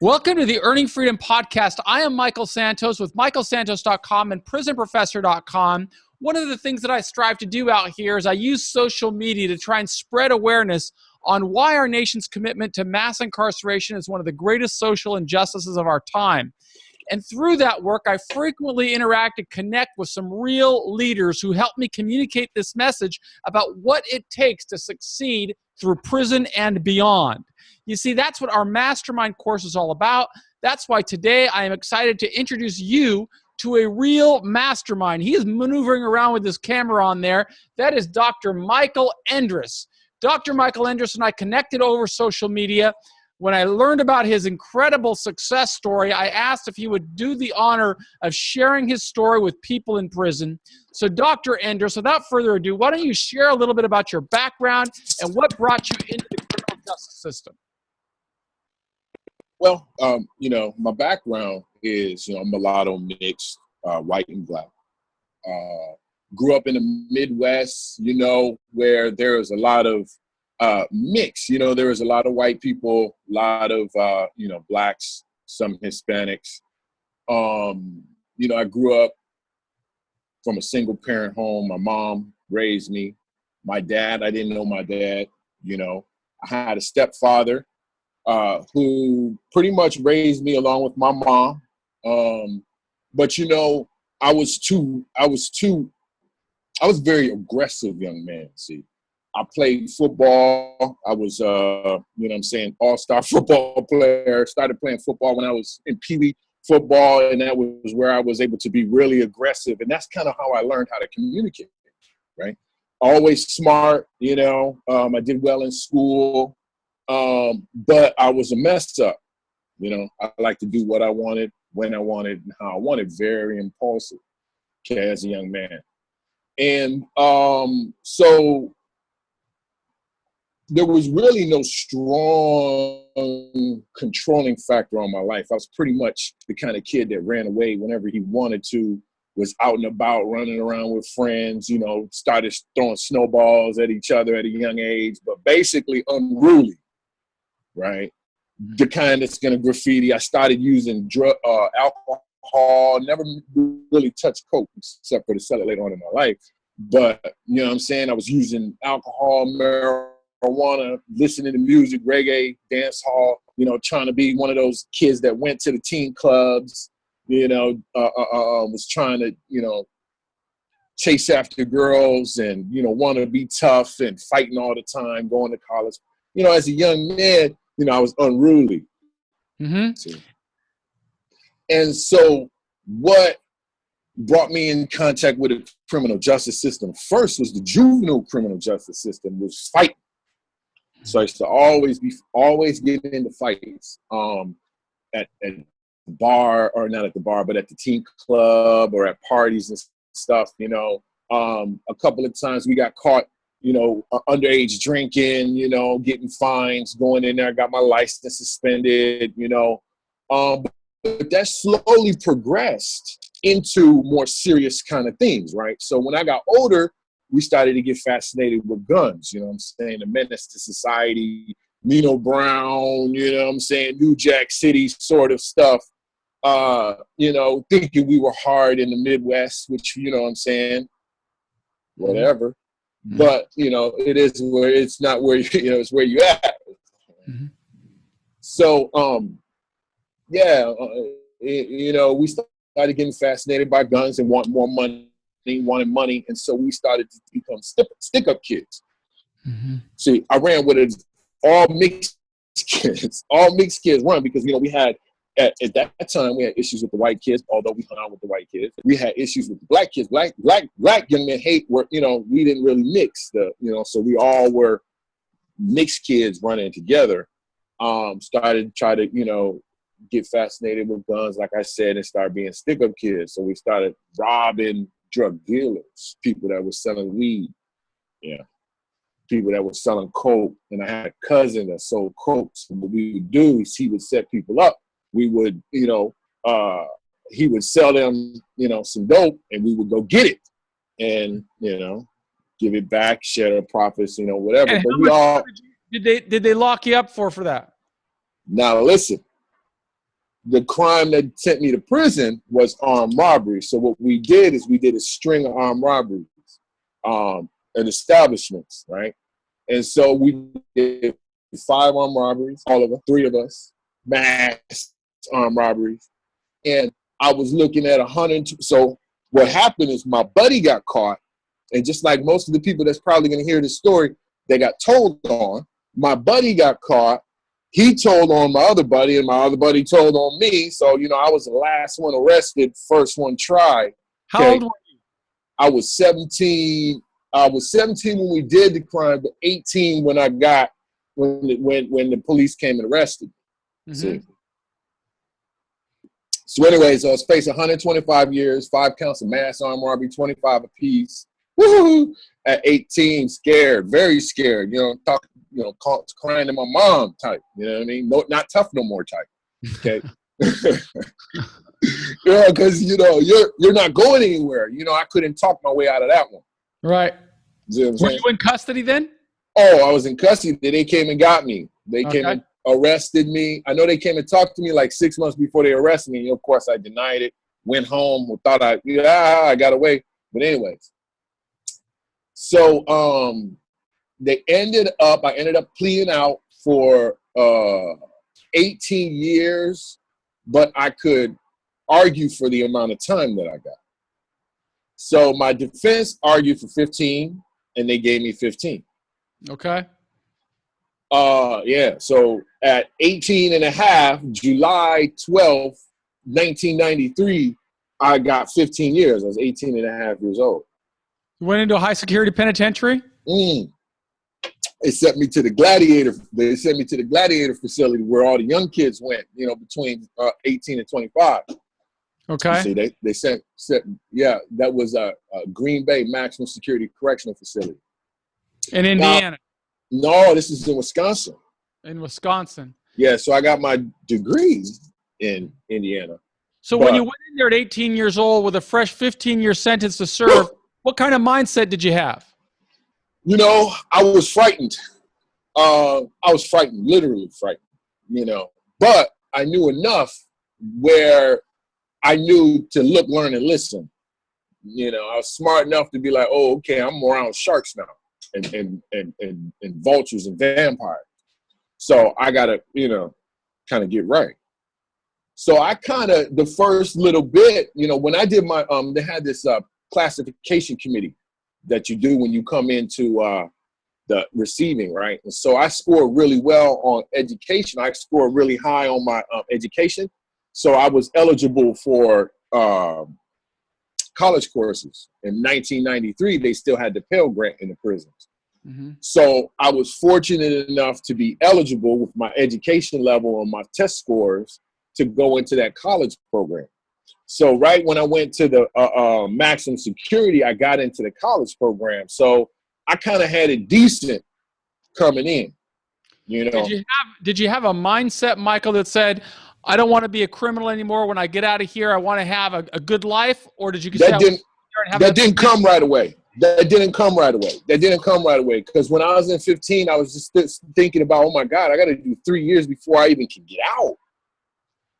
Welcome to the Earning Freedom Podcast. I am Michael Santos with michaelsantos.com and prisonprofessor.com. One of the things that I strive to do out here is I use social media to try and spread awareness on why our nation's commitment to mass incarceration is one of the greatest social injustices of our time. And through that work, I frequently interact and connect with some real leaders who help me communicate this message about what it takes to succeed through prison and beyond. You see, that's what our mastermind course is all about. That's why today I am excited to introduce you to a real mastermind. He is maneuvering around with his camera on there. That is Dr. Michael Endres. Dr. Michael Endres and I connected over social media. When I learned about his incredible success story, I asked if he would do the honor of sharing his story with people in prison. So, Dr. Endres, without further ado, why don't you share a little bit about your background and what brought you into the criminal justice system? Well, my background is, mulatto mixed, white and black. Grew up in the Midwest, where there is a lot of mix. There was a lot of white people, a lot of, blacks, some Hispanics. I grew up from a single parent home. My mom raised me. My dad, I didn't know my dad. I had a stepfather who pretty much raised me along with my mom. But I was very aggressive young man. See, I played football. I was, all-star football player. Started playing football when I was in Pee Wee football, and that was where I was able to be really aggressive. And that's kind of how I learned how to communicate, right? Always smart, I did well in school. But I was a mess up. I like to do what I wanted, when I wanted, and how I wanted. Very impulsive as a young man. And so there was really no strong controlling factor on my life. I was pretty much the kind of kid that ran away whenever he wanted to, was out and about, running around with friends, started throwing snowballs at each other at a young age, but basically unruly. Right, the kind that's gonna graffiti. I started using alcohol. Never really touched coke except for to sell it later on in my life. But I was using alcohol, marijuana, listening to music, reggae, dance hall. Trying to be one of those kids that went to the teen clubs. Was trying to chase after girls and want to be tough and fighting all the time, going to college. As a young man, I was unruly. Mm-hmm. And so what brought me in contact with the criminal justice system first was the juvenile criminal justice system, was fighting. So I used to always get into fights at the bar, or not at the bar, but at the teen club or at parties and stuff. A couple of times we got caught underage drinking, getting fines, going in there, got my license suspended, but that slowly progressed into more serious kind of things, right? So when I got older, we started to get fascinated with guns, the menace to society, Nino Brown, New Jack City sort of stuff, thinking we were hard in the Midwest, which, whatever. Mm-hmm. But, it is where it's not where, it's where you at. Mm-hmm. So, we started getting fascinated by guns and wanted money. And so we started to become stick-up kids. Mm-hmm. See, I ran with it, all mixed kids run because, we had, at that time, we had issues with the white kids, although we hung out with the white kids. We had issues with the black kids. Black young men we didn't really mix so we all were mixed kids running together. Started try to, get fascinated with guns, like I said, and start being stick-up kids. So we started robbing drug dealers, people that were selling weed, people that were selling coke. And I had a cousin that sold coke. So what we would do is he would set people up. We would, he would sell them, some dope, and we would go get it and, give it back, share the profits, whatever. And but we all did they lock you up for that? Now listen, the crime that sent me to prison was armed robbery. So what we did is we did a string of armed robberies at establishments, right? And so we did 5 armed robberies, all of us, 3 of us, mass armed robberies. And I was looking at 100. So what happened is my buddy got caught. And just like most of the people that's probably going to hear this story, they got told on. My buddy got caught. He told on my other buddy, and my other buddy told on me. So, you know, I was the last one arrested, first one tried. How old were you? I was 17. I was 17 when we did the crime, but 18 when I got when the police came and arrested me. Mm-hmm. So anyways, I was facing 125 years, 5 counts of mass armed robbery, 25 apiece. Woohoo! At 18, scared, very scared. Crying to my mom type. You know what I mean? No, not tough no more type. Okay. Yeah, because you're not going anywhere. I couldn't talk my way out of that one. Right. You know were you in custody then? Oh, I was in custody. They came and got me. They came and arrested me. I know they came and talked to me like 6 months before they arrested me. Of course, I denied it. Went home. Thought I got away. But anyways. So I ended up pleading out for 18 years, but I could argue for the amount of time that I got. So my defense argued for 15, and they gave me 15. Okay. Yeah. So at 18 and a half, July 12th, 1993, I got 15 years. I was 18 and a half years old. You went into a high security penitentiary? They sent me to the Gladiator. They sent me to the Gladiator facility where all the young kids went, between 18 and 25. Okay. You see, they sent that was a Green Bay maximum security correctional facility. In Indiana? No, this is in Wisconsin. In Wisconsin. Yeah, so I got my degree in Indiana. So when you went in there at 18 years old with a fresh 15-year sentence to serve, what kind of mindset did you have? I was frightened. I was frightened, literally frightened, But I knew enough where I knew to look, learn, and listen. I was smart enough to be like, oh, okay, I'm around sharks now and vultures and vampires. So I got to, kind of get right. So I the first little bit, when I did my, they had this classification committee that you do when you come into the receiving, right? And so I scored really well on education. I scored really high on my education. So I was eligible for college courses. In 1993, they still had the Pell Grant in the prisons. Mm-hmm. So I was fortunate enough to be eligible with my education level and my test scores to go into that college program. So right when I went to the maximum security, I got into the college program. So I kind of had it decent coming in, Did you have a mindset, Michael, that said, I don't want to be a criminal anymore. When I get out of here, I want to have a good life? Or did you that didn't come right away. That didn't come right away. Because when I was in 15, I was just thinking about, oh my God, I got to do 3 years before I even can get out.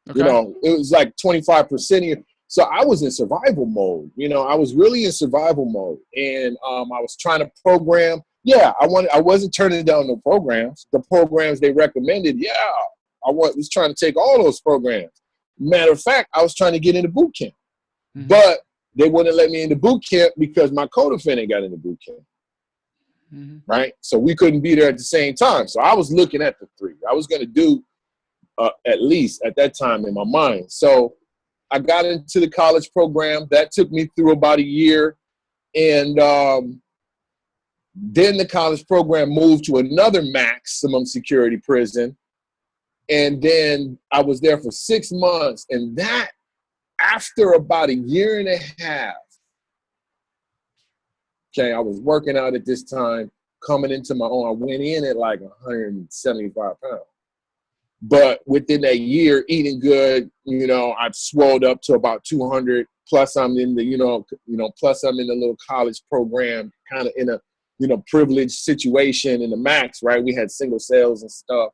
Okay. It was like 25% of you. So I was in survival mode. I was really in survival mode. And I was trying to program. Yeah, I wasn't turning down no programs. The programs they recommended, I was trying to take all those programs. Matter of fact, I was trying to get into boot camp. Mm-hmm. But they wouldn't let me into boot camp because my co-defendant got into boot camp. Mm-hmm. Right? So we couldn't be there at the same time. So I was looking at the 3. I was going to do at least at that time in my mind. So I got into the college program. That took me through about a year. And then the college program moved to another maximum security prison. And then I was there for 6 months. And that, after about a year and a half, okay, I was working out at this time, coming into my own. I went in at like 175 pounds. But within that year, eating good, I've swelled up to about 200. Plus, I'm in the, plus I'm in the little college program, kind of in a, privileged situation in the max, right? We had single cells and stuff.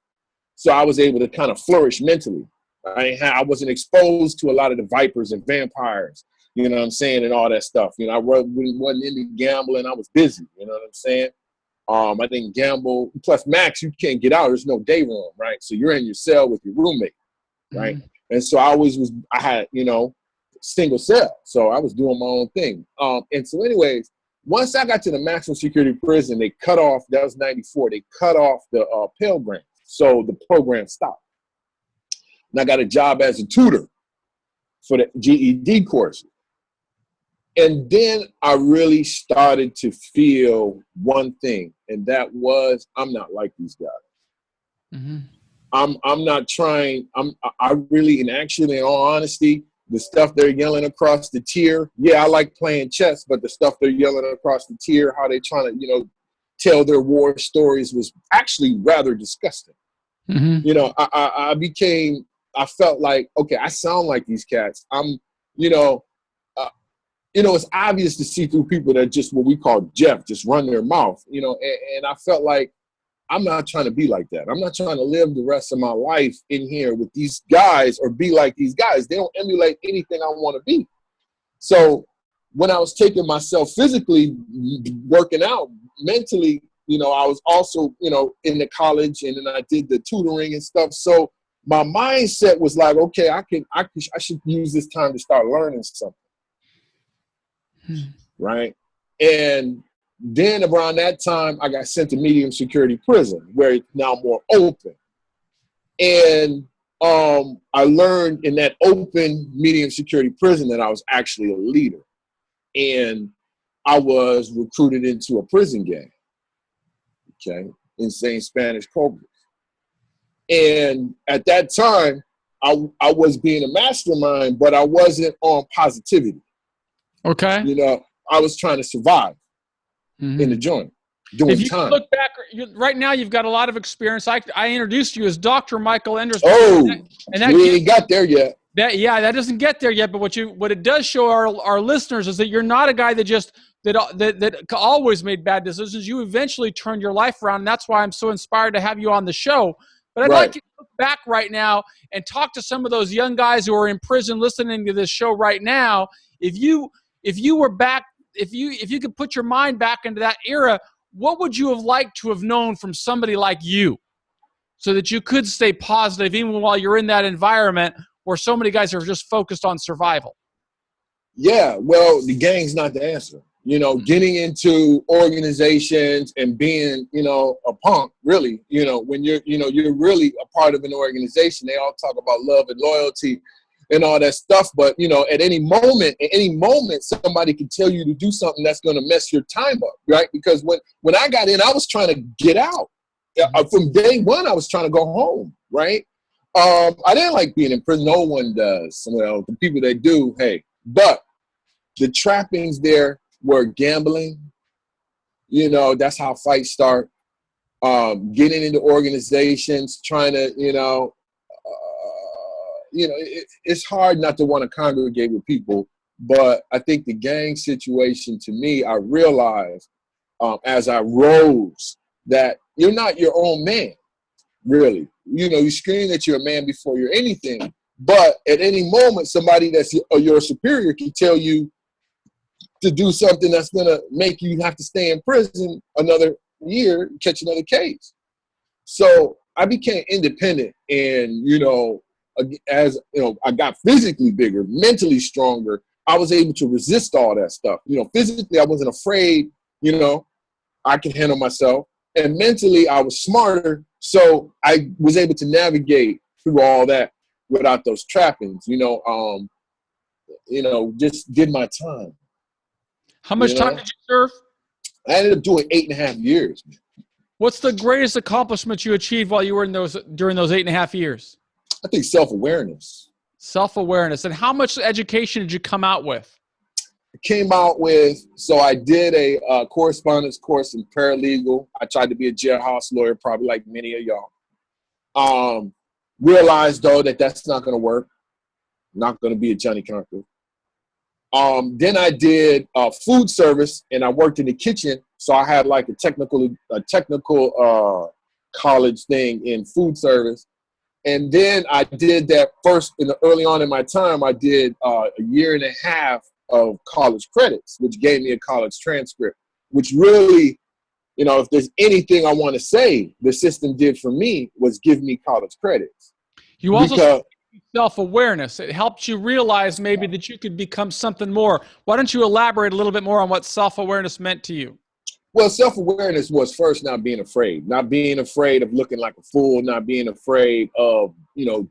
So I was able to kind of flourish mentally. I wasn't exposed to a lot of the vipers and vampires, you know what I'm saying, and all that stuff. You know, I wasn't into gambling. I was busy, you know what I'm saying? I didn't gamble. Plus, max, you can't get out. There's no day room, right? So you're in your cell with your roommate, right? Mm-hmm. And so I had, you know, single cell. So I was doing my own thing. And so anyways, once I got to the maximum security prison, they cut off, that was 94, they cut off the Pell Grant. So the program stopped. And I got a job as a tutor for the GED course. And then I really started to feel one thing, and that was I'm not like these guys. Mm-hmm. I'm not trying. I really, and actually, in all honesty, the stuff they're yelling across the tier, yeah, I like playing chess, but the stuff they're yelling across the tier, how they trying to, you know, tell their war stories was actually rather disgusting. Mm-hmm. You know, I felt like, okay, I sound like these cats. It's obvious to see through people that just what we call Jeff, just run their mouth, you know, and I felt like I'm not trying to be like that. I'm not trying to live the rest of my life in here with these guys or be like these guys. They don't emulate anything I want to be. So when I was taking myself physically, working out mentally, you know, I was also, you know, in the college, and then I did the tutoring and stuff. So my mindset was like, okay, I should use this time to start learning something. Right. And then around that time, I got sent to medium security prison, where it's now more open. And I learned in that open medium security prison that I was actually a leader. And I was recruited into a prison gang. Okay. Insane Spanish Cobras. And at that time, I was being a mastermind, but I wasn't on positivity. Okay. You know, I was trying to survive in the joint, doing if you time. Look back, right now you've got a lot of experience. I introduced you as Dr. Michael Endres. Oh, we ain't got there yet. That doesn't get there yet. But what it does show our listeners is that you're not a guy that always made bad decisions. You eventually turned your life around, and that's why I'm so inspired to have you on the show. But I'd like you to look back right now and talk to some of those young guys who are in prison listening to this show right now. If you were back, if you could put your mind back into that era, what would you have liked to have known from somebody like you, so that you could stay positive even while you're in that environment where so many guys are just focused on survival? Yeah, well, the gang's not the answer. You know, getting into organizations and being, you know, a punk, really, you know, when you're really a part of an organization, they all talk about love and loyalty and all that stuff. But, you know, at any moment, somebody can tell you to do something that's going to mess your time up, right? Because when I got in, I was trying to get out. From day one, I was trying to go home, right? I didn't like being in prison. No one does. Well, the people that do, hey. But the trappings there were gambling. You know, that's how fights start. Getting into organizations, trying to, it's hard not to want to congregate with people. But I think the gang situation, to me, I realized as I rose that you're not your own man, really. You know, you scream that you're a man before you're anything. But at any moment, somebody that's your superior can tell you to do something that's going to make you have to stay in prison another year, catch another case. So I became independent, and, you know, as you know, I got physically bigger, mentally stronger. I was able to resist all that stuff. You know, physically, I wasn't afraid. You know, I could handle myself. And mentally, I was smarter. So I was able to navigate through all that without those trappings, just did my time. How much time did you serve? I ended up doing 8.5 years. What's the greatest accomplishment you achieved while you were during those 8.5 years? I think self-awareness. Self-awareness. And how much education did you come out with? I came out with, so I did a correspondence course in paralegal. I tried to be a jailhouse lawyer, probably like many of y'all. Realized, though, that that's not going to work. Not going to be a Johnny Conquer. Then I did food service, and I worked in the kitchen. So I had like a technical college thing in food service. And then I did that first early on in my time. I did a year and a half of college credits, which gave me a college transcript, which really, if there's anything I want to say the system did for me was give me college credits. You also self-awareness. It helped you realize maybe that you could become something more. Why don't you elaborate a little bit more on what self-awareness meant to you? Well, self-awareness was first not being afraid of looking like a fool, not being afraid of,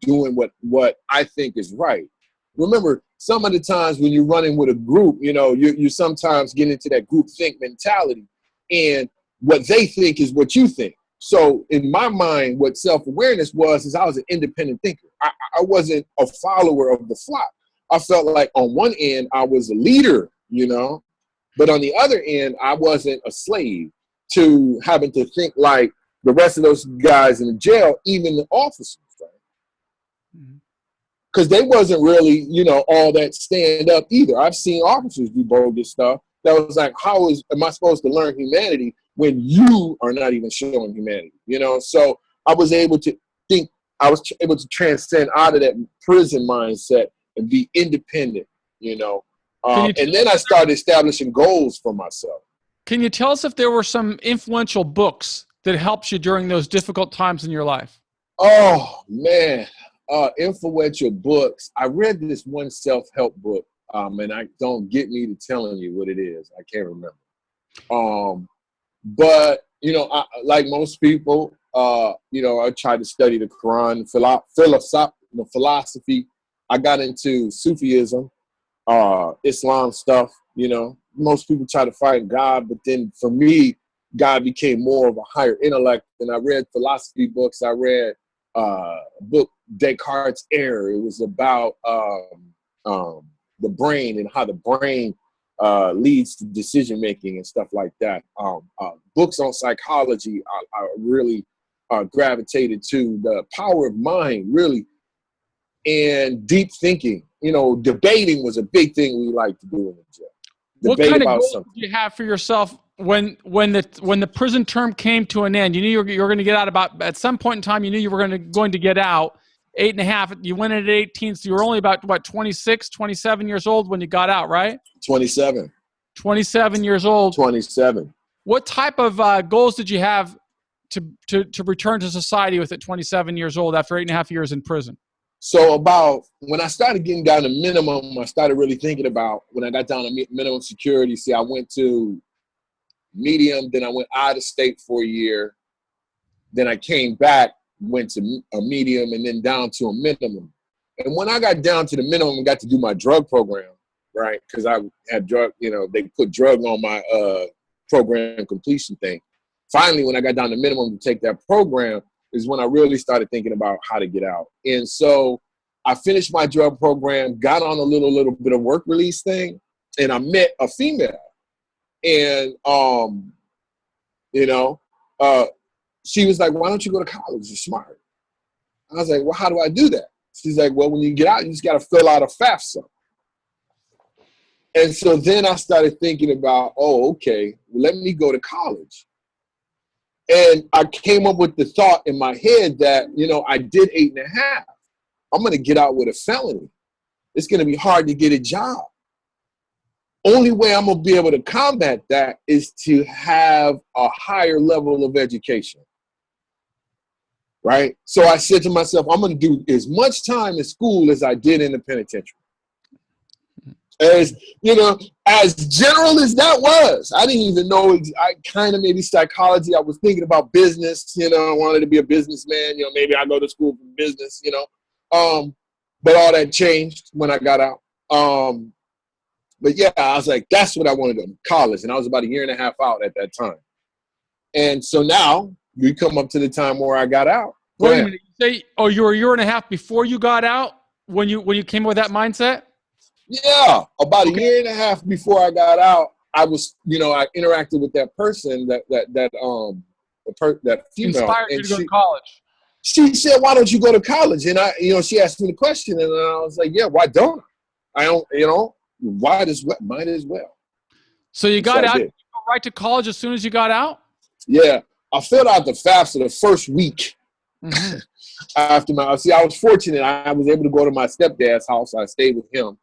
doing what I think is right. Remember, some of the times when you're running with a group, you sometimes get into that group think mentality, and what they think is what you think. So in my mind, what self-awareness is I was an independent thinker. I wasn't a follower of the flock. I felt like on one end, I was a leader, but on the other end, I wasn't a slave to having to think like the rest of those guys in the jail, even the officers, right? Because they wasn't really, all that stand up either. I've seen officers do bogus stuff that was like, am I supposed to learn humanity when you are not even showing humanity? So I was able to transcend out of that prison mindset and be independent, and then I started establishing goals for myself. Can you tell us if there were some influential books that helped you during those difficult times in your life? Oh, man. Influential books. I read this one self-help book, and I don't get me to telling you what it is. I can't remember. But, like most people, I tried to study the Quran, philosophy. I got into Sufism. Islam stuff, most people try to find God, but then for me, God became more of a higher intellect. And I read philosophy books. I read a book, Descartes' Error. It was about the brain and how the brain leads to decision making and stuff like that. Books on psychology, I really gravitated to the power of mind, really, and deep thinking. Debating was a big thing we like to do in the jail. What kind of goals did you have for yourself when the prison term came to an end? You knew you were going to get out at some point in time. You knew you were going to get out. 8.5. You went in at 18, so you were only about 26, 27 years old when you got out, right? 27. 27 years old. 27. What type of goals did you have to return to society with at 27 years old after 8.5 years in prison? So about when I started getting down to minimum, I started really thinking about when I got down to minimum security. See, I went to medium, then I went out of state for a year. Then I came back, went to a medium, and then down to a minimum. And when I got down to the minimum, I got to do my drug program, right? Because I had drug, they put drug on my program completion thing. Finally, when I got down to minimum to take that program, is when I really started thinking about how to get out. And so I finished my drug program, got on a little bit of work release thing, and I met a female. And, she was like, why don't you go to college? You're smart. I was like, well, how do I do that? She's like, well, when you get out, you just got to fill out a FAFSA. And so then I started thinking about, okay, let me go to college. And I came up with the thought in my head that, I did 8.5. I'm going to get out with a felony. It's going to be hard to get a job. Only way I'm going to be able to combat that is to have a higher level of education. Right? So I said to myself, I'm going to do as much time in school as I did in the penitentiary. As general as that was, I didn't even know. I kind of maybe psychology. I was thinking about business. I wanted to be a businessman. Maybe I go to school for business. But all that changed when I got out. But yeah, I was like, that's what I wanted to do, college, and I was about 1.5 years out at that time. And so now we come up to the time where I got out. Wait a minute. You say, you were 1.5 years before you got out when you came up with that mindset? Yeah, about 1.5 years before I got out, I was, I interacted with that person, that female. Inspired you to go to college. She said, "Why don't you go to college?" And she asked me the question, and I was like, "Yeah, why don't I? I don't, might as well." So you got out, you go right to college as soon as you got out? Yeah, I filled out the FAFSA the first week. Mm-hmm. I was fortunate. I was able to go to my stepdad's house. I stayed with him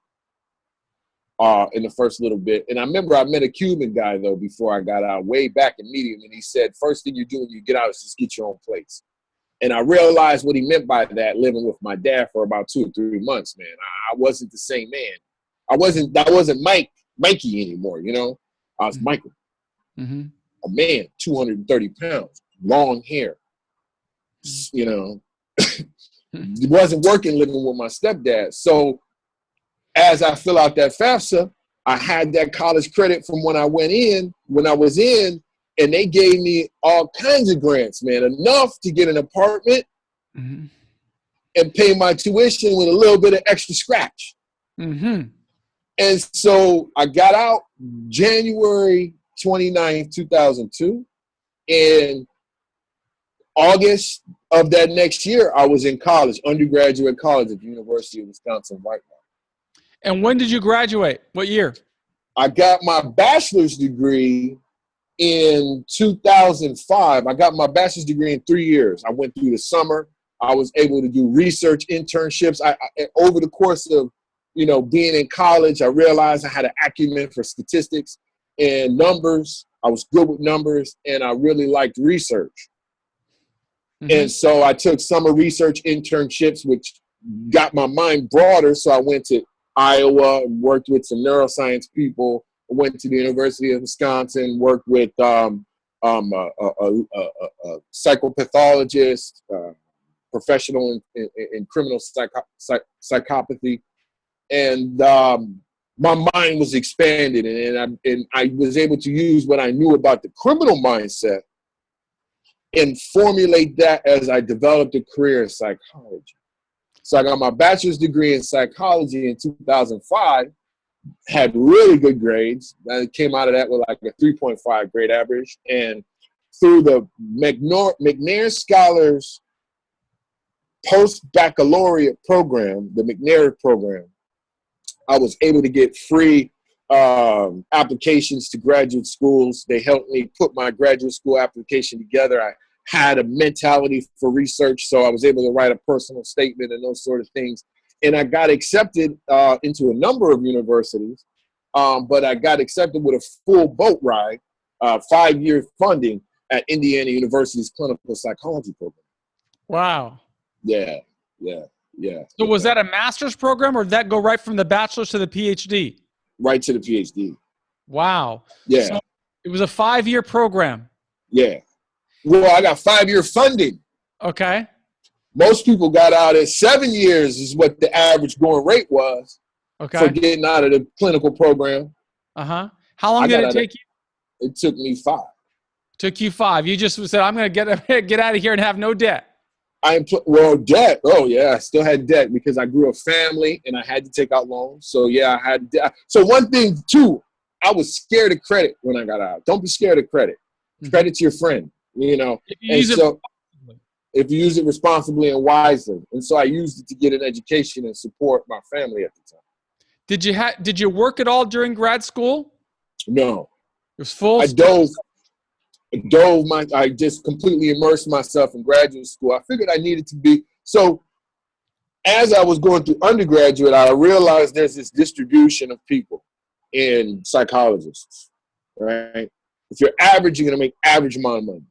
in the first little bit. And I remember I met a Cuban guy, though, before I got out, way back in Medium. And he said, first thing you do when you get out is just get your own place. And I realized what he meant by that, living with my dad for about 2 or 3 months, man. I wasn't the same man. I wasn't Mikey anymore, you know? I was Michael. Mm-hmm. A man, 230 pounds, long hair, you know. It wasn't working living with my stepdad. So as I fill out that FAFSA, I had that college credit from when I was in, and they gave me all kinds of grants, man, enough to get an apartment and pay my tuition with a little bit of extra scratch. Mm-hmm. And so I got out January 29th, 2002. And August of that next year, I was in college, undergraduate college at the University of Wisconsin-Whitewater. And when did you graduate? What year? I got my bachelor's degree in 2005. I got my bachelor's degree in 3 years. I went through the summer. I was able to do research internships. Over the course of, being in college, I realized I had an acumen for statistics and numbers. I was good with numbers, and I really liked research. Mm-hmm. And so I took summer research internships, which got my mind broader. So I went to Iowa and worked with some neuroscience people. I went to the University of Wisconsin, worked with a psychopathologist, professional in criminal psychopathy. And my mind was expanded, and I was able to use what I knew about the criminal mindset and formulate that as I developed a career in psychology. So I got my bachelor's degree in psychology in 2005, had really good grades. I came out of that with like a 3.5 grade average. And through the McNair Scholars post-baccalaureate program, the McNair program, I was able to get free applications to graduate schools. They helped me put my graduate school application together. I had a mentality for research, so I was able to write a personal statement and those sort of things. And I got accepted into a number of universities, but I got accepted with a full boat ride, 5-year funding at Indiana University's clinical psychology program. Wow. Yeah. So was that a master's program, or did that go right from the bachelor's to the Ph.D.? Right to the Ph.D. Wow. Yeah. So it was a 5-year program. Yeah. Well, I got 5-year funding. Okay. Most people got out at 7 years is what the average going rate was for getting out of the clinical program. Uh-huh. How long did it take you? It took me 5. Took you 5. You just said, I'm going to get out of here and have no debt. Debt. Oh, yeah. I still had debt because I grew a family and I had to take out loans. So, yeah, I had debt. So one thing, too, I was scared of credit when I got out. Don't be scared of credit. Mm-hmm. Credit's your friend, if you use it responsibly and wisely. And so I used it to get an education and support my family at the time. Did you work at all during grad school? No. It was full. I just completely immersed myself in graduate school. I figured I needed to be. So as I was going through undergraduate, I realized there's this distribution of people in psychologists, right? If you're average, you're going to make average amount of money.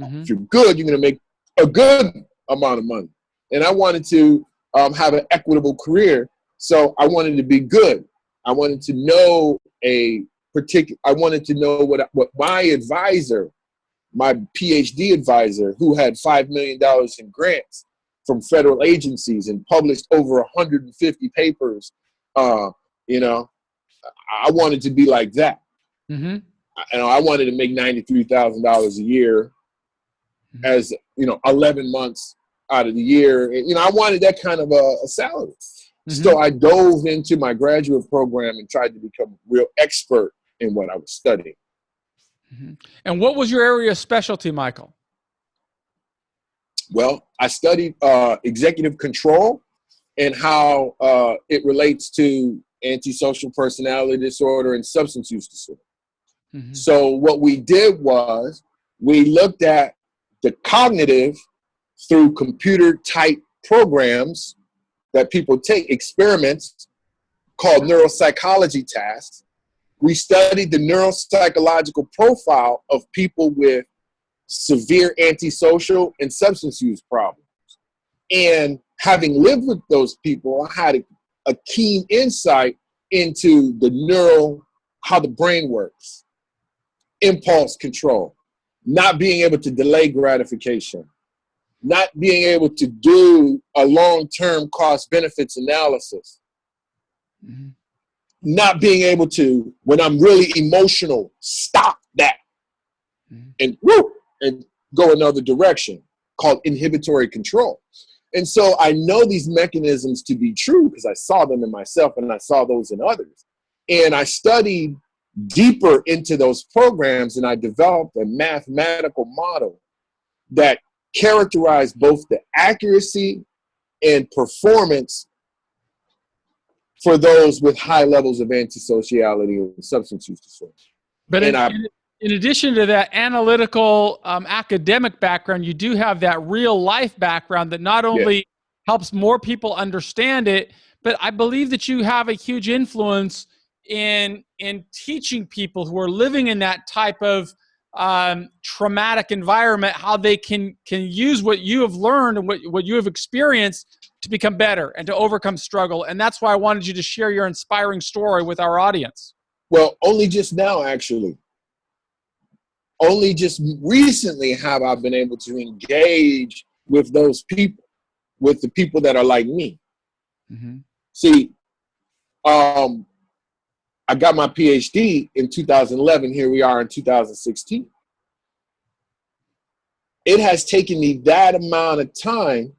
Mm-hmm. If you're good, you're going to make a good amount of money. And I wanted to have an equitable career. So I wanted to be good. I wanted to know what my advisor, my Ph.D. advisor, who had $5 million in grants from federal agencies and published over 150 papers, I wanted to be like that. Mm-hmm. I wanted to make $93,000 a year as, 11 months out of the year. And, I wanted that kind of a salary. Mm-hmm. So I dove into my graduate program and tried to become a real expert in what I was studying. Mm-hmm. And what was your area of specialty, Michael? Well, I studied executive control and how it relates to antisocial personality disorder and substance use disorder. Mm-hmm. So what we did was we looked at the cognitive through computer type programs that people take, experiments called neuropsychology tasks. We studied the neuropsychological profile of people with severe antisocial and substance use problems. And having lived with those people, I had a keen insight into how the brain works, impulse control, not being able to delay gratification, not being able to do a long-term cost benefits analysis, mm-hmm. not being able to, when I'm really emotional, stop that mm-hmm. and go another direction, called inhibitory control. And so I know these mechanisms to be true because I saw them in myself and I saw those in others. And I studied deeper into those programs and I developed a mathematical model that characterized both the accuracy and performance for those with high levels of antisociality and substance use disorder. But in addition to that analytical academic background, you do have that real life background that not only helps more people understand it, but I believe that you have a huge influence in teaching people who are living in that type of traumatic environment, how they can use what you have learned and what you have experienced to become better and to overcome struggle. And that's why I wanted you to share your inspiring story with our audience. Well, only just now, actually. Only just recently have I been able to engage with those people, with the people that are like me. Mm-hmm. See, I got my Ph.D. in 2011. Here we are in 2016. It has taken me that amount of time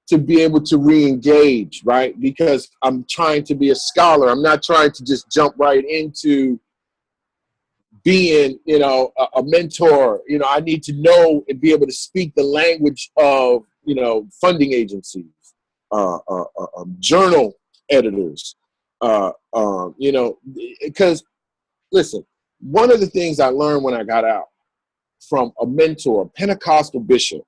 to be able to re-engage, right? Because I'm trying to be a scholar. I'm not trying to just jump right into being, a mentor. I need to know and be able to speak the language of, funding agencies, journal editors, because listen, one of the things I learned when I got out from a mentor, a Pentecostal bishop,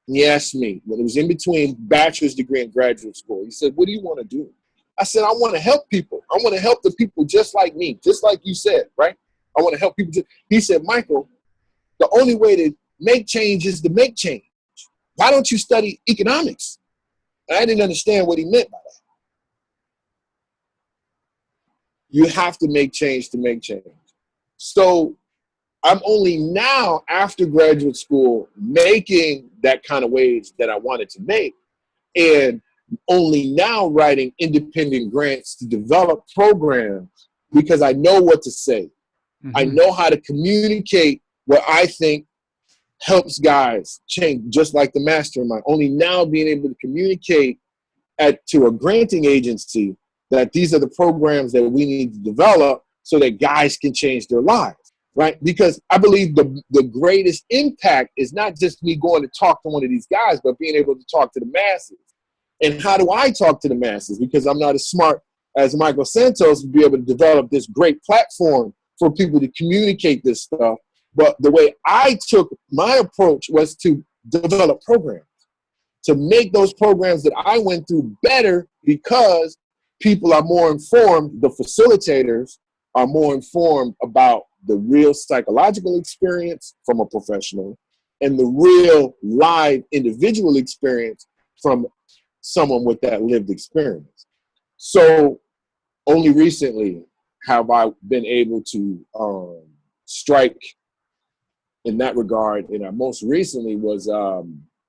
he asked me when it was in between bachelor's degree and graduate school, he said, "What do you want to do?" I said, "I want to help people. I want to help the people just like me, just like you said, right? I want to help people." He said, "Michael, the only way to make change is to make change. Why don't you study economics?" And I didn't understand what he meant by that. You have to make change to make change. So I'm only now, after graduate school, making that kind of wage that I wanted to make, and only now writing independent grants to develop programs because I know what to say. Mm-hmm. I know how to communicate what I think helps guys change, just like the mastermind. Only now being able to communicate to a granting agency that these are the programs that we need to develop so that guys can change their lives, right? Because I believe the greatest impact is not just me going to talk to one of these guys, but being able to talk to the masses. And how do I talk to the masses? Because I'm not as smart as Michael Santos to be able to develop this great platform for people to communicate this stuff. But the way I took my approach was to develop programs, to make those programs that I went through better, because people are more informed, the facilitators are more informed about the real psychological experience from a professional and the real live individual experience from someone with that lived experience. So only recently have I been able to strike in that regard. And I most recently was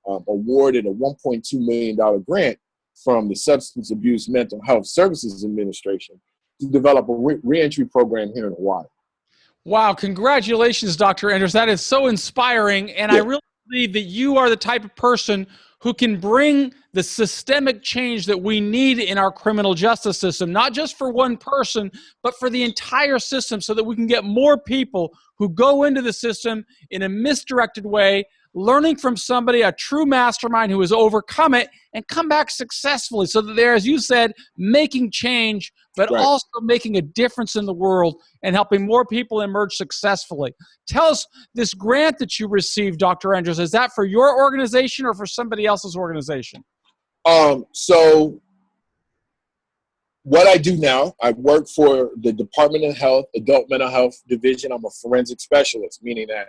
awarded a $1.2 million grant from the Substance Abuse Mental Health Services Administration to develop a reentry program here in Hawaii. Wow, congratulations, Dr. Endres. That is so inspiring. And I really believe that you are the type of person who can bring the systemic change that we need in our criminal justice system, not just for one person, but for the entire system, so that we can get more people who go into the system in a misdirected way, learning from somebody, a true mastermind who has overcome it and come back successfully so that they're, as you said, making change, but Right. also making a difference in the world and helping more people emerge successfully. Tell us, this grant that you received, Dr. Endres, is that for your organization or for somebody else's organization? So what I do now, I work for the Department of Health, Adult Mental Health Division. I'm a forensic specialist, meaning that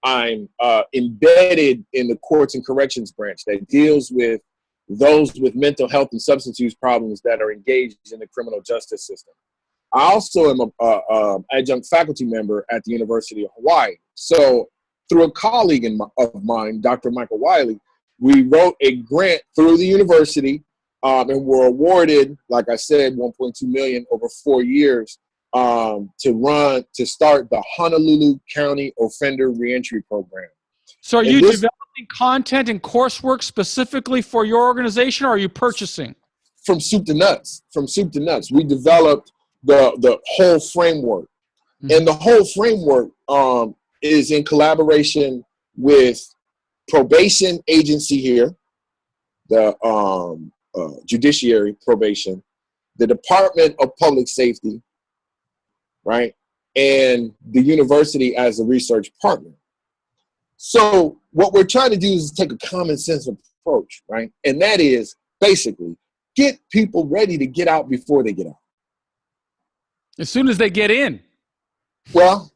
I'm embedded in the Courts and Corrections branch that deals with those with mental health and substance use problems that are engaged in the criminal justice system. I also am an adjunct faculty member at the University of Hawaii. So through a colleague of mine, Dr. Michael Wiley, we wrote a grant through the university and were awarded, like I said, $1.2 million over 4 years to start the Honolulu County Offender Reentry Program. So are you developing content and coursework specifically for your organization, or are you purchasing? From soup to nuts. From soup to nuts. We developed the whole framework. Mm-hmm. And the whole framework is in collaboration with probation agency here, the judiciary probation, the Department of Public Safety, right, and the university as a research partner. So what we're trying to do is take a common sense approach, right? And that is basically get people ready to get out before they get out. As soon as they get in. Well,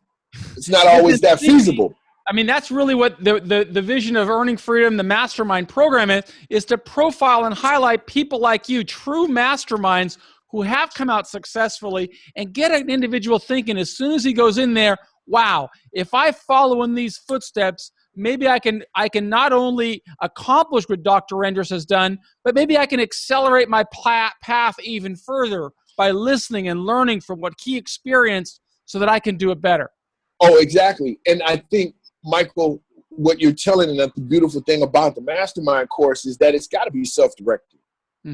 it's not always that feasible. I mean, that's really what the vision of Earning Freedom, the mastermind program is to profile and highlight people like you, true masterminds who have come out successfully, and get an individual thinking as soon as he goes in there, wow, if I follow in these footsteps, maybe I can not only accomplish what Dr. Endres has done, but maybe I can accelerate my path even further by listening and learning from what he experienced so that I can do it better. Oh, exactly. And I think, Michael, what you're telling, and that's the beautiful thing about the mastermind course, is that it's got to be self-directed,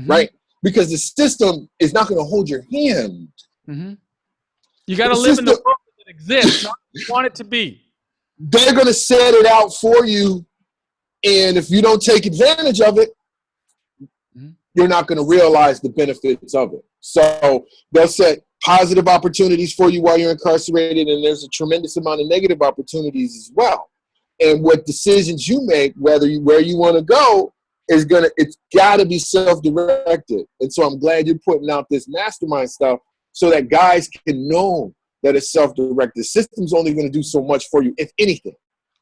right? Because the system is not going to hold your hand. Mm-hmm. You got to live in the world that exists, not what you want it to be. They're going to set it out for you, and if you don't take advantage of it, you're not going to realize the benefits of it. So they'll set positive opportunities for you while you're incarcerated, and there's a tremendous amount of negative opportunities as well. And what decisions you make, where you want to go, it's got to be self-directed. And so I'm glad you're putting out this mastermind stuff so that guys can know that it's self-directed. The system's only going to do so much for you, if anything.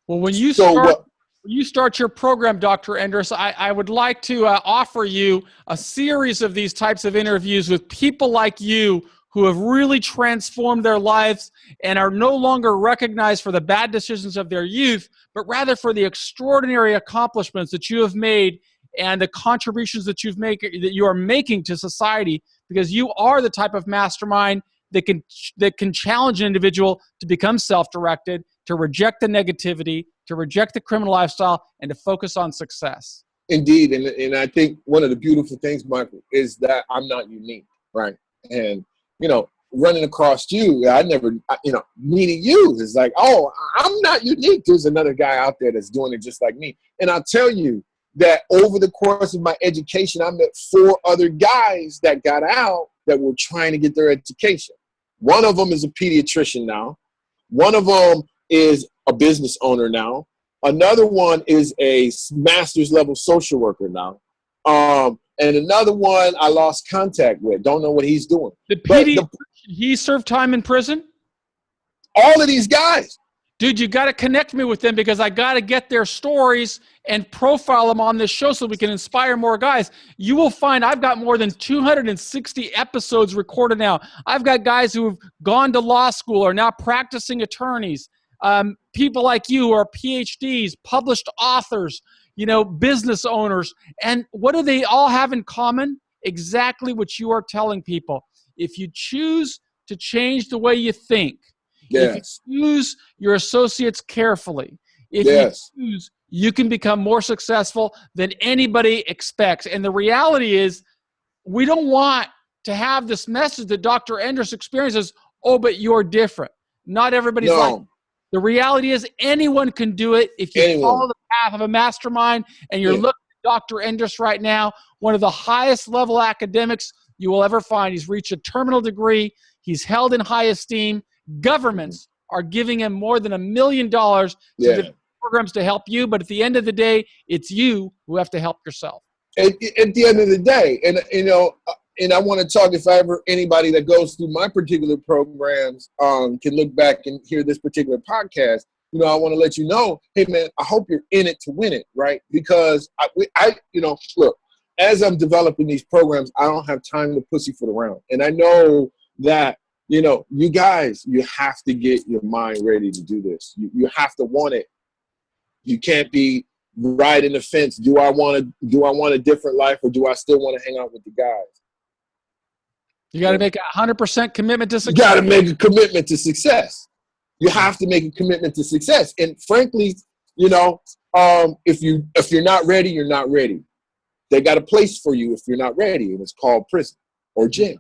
Well, when you start your program, Dr. Endres, I would like to offer you a series of these types of interviews with people like you who have really transformed their lives and are no longer recognized for the bad decisions of their youth, but rather for the extraordinary accomplishments that you have made and the contributions that you are making to society, because you are the type of mastermind that can challenge an individual to become self-directed, to reject the negativity, to reject the criminal lifestyle, and to focus on success. Indeed. And I think one of the beautiful things, Michael, is that I'm not unique, right? And, running across you, meeting you is like, oh, I'm not unique. There's another guy out there that's doing it just like me. And I'll tell you that over the course of my education, I met 4 other guys that got out that were trying to get their education. One of them is a pediatrician now. One of them is a business owner now. Another one is a master's level social worker now. And another one I lost contact with. Don't know what he's doing. The pediatrician, he served time in prison? All of these guys. Dude, you got to connect me with them, because I got to get their stories and profile them on this show so we can inspire more guys. You will find I've got more than 260 episodes recorded now. I've got guys who have gone to law school, are now practicing attorneys, people like you who are Ph.D s, published authors, business owners. And what do they all have in common? Exactly what you are telling people. If you choose to change the way you think, yes, if you choose your associates carefully, if yes, you choose, you can become more successful than anybody expects. And the reality is, we don't want to have this message that Dr. Endres experiences, oh, but you're different. Not everybody's like, The reality is anyone can do it if you follow the path of a mastermind. And you're looking at Dr. Endres right now, one of the highest level academics you will ever find. He's reached a terminal degree. He's held in high esteem. Governments are giving him more than $1 million to develop programs to help you. But at the end of the day, it's you who have to help yourself. At the end of the day, and and I want to talk, if anybody that goes through my particular programs can look back and hear this particular podcast, I want to let you know, hey man, I hope you're in it to win it, right? Because I look, as I'm developing these programs, I don't have time to pussyfoot around. And I know that, you guys, you have to get your mind ready to do this. You have to want it. You can't be riding the fence. Do I want a different life, or do I still want to hang out with the guys? You got to make 100% commitment to success. You got to make a commitment to success. You have to make a commitment to success. And frankly, if you're not ready, you're not ready. They got a place for you if you're not ready, and it's called prison or jail.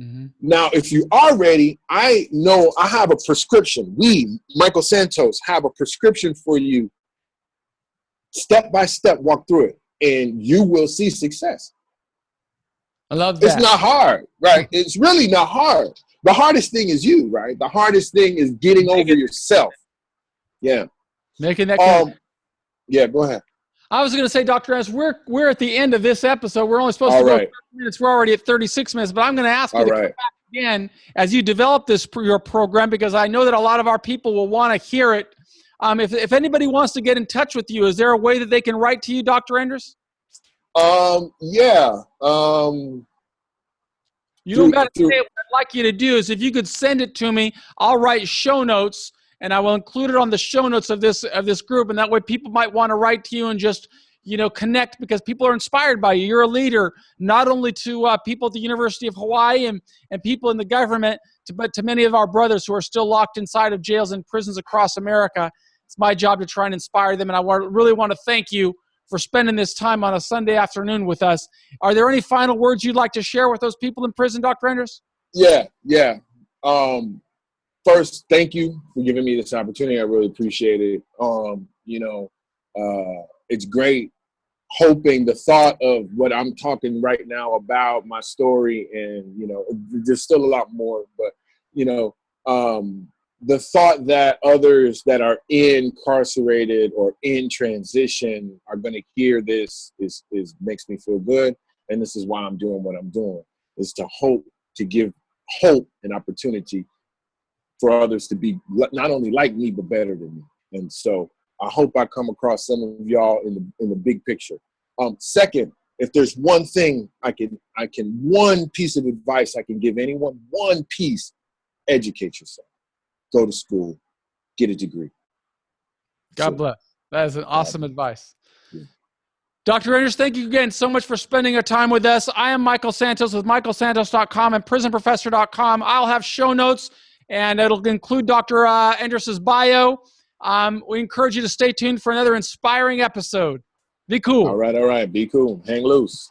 Mm-hmm. Now, if you are ready, I know I have a prescription. We, Michael Santos, have a prescription for you. Step by step, walk through it, and you will see success. I love that. It's not hard, right? It's really not hard. The hardest thing is you, right? The hardest thing is getting over yourself. Yeah. Making that yeah, go ahead. I was going to say, Dr. Endres, we're at the end of this episode. We're only supposed to go 30 minutes. We're already at 36 minutes, but I'm going to ask you to come back again as you develop your program, because I know that a lot of our people will want to hear it. If anybody wants to get in touch with you, is there a way that they can write to you, Dr. Endres? Yeah. You don't got to say it. What I'd like you to do is, if you could send it to me, I'll write show notes, and I will include it on the show notes of this group. And that way people might want to write to you and just, connect, because people are inspired by you. You're a leader, not only to people at the University of Hawaii and people in the government, but to many of our brothers who are still locked inside of jails and prisons across America. It's my job to try and inspire them. And I really want to thank you for spending this time on a Sunday afternoon with us. Are there any final words you'd like to share with those people in prison, Dr. Endres? Yeah. First, thank you for giving me this opportunity. I really appreciate it. It's great hoping the thought of what I'm talking right now about my story, and, there's still a lot more, but, the thought that others that are incarcerated or in transition are going to hear this is makes me feel good. And this is why I'm doing what I'm doing, is to give hope and opportunity for others to be not only like me, but better than me. And so I hope I come across some of y'all in the big picture. Second, if there's one thing one piece of advice I can give anyone, one piece, educate yourself. Go to school, get a degree. God bless. That is an awesome advice. Yeah. Dr. Endres, thank you again so much for spending your time with us. I am Michael Santos with michaelsantos.com and prisonprofessor.com. I'll have show notes, and it'll include Dr. Endres' bio. We encourage you to stay tuned for another inspiring episode. Be cool. All right. Be cool. Hang loose.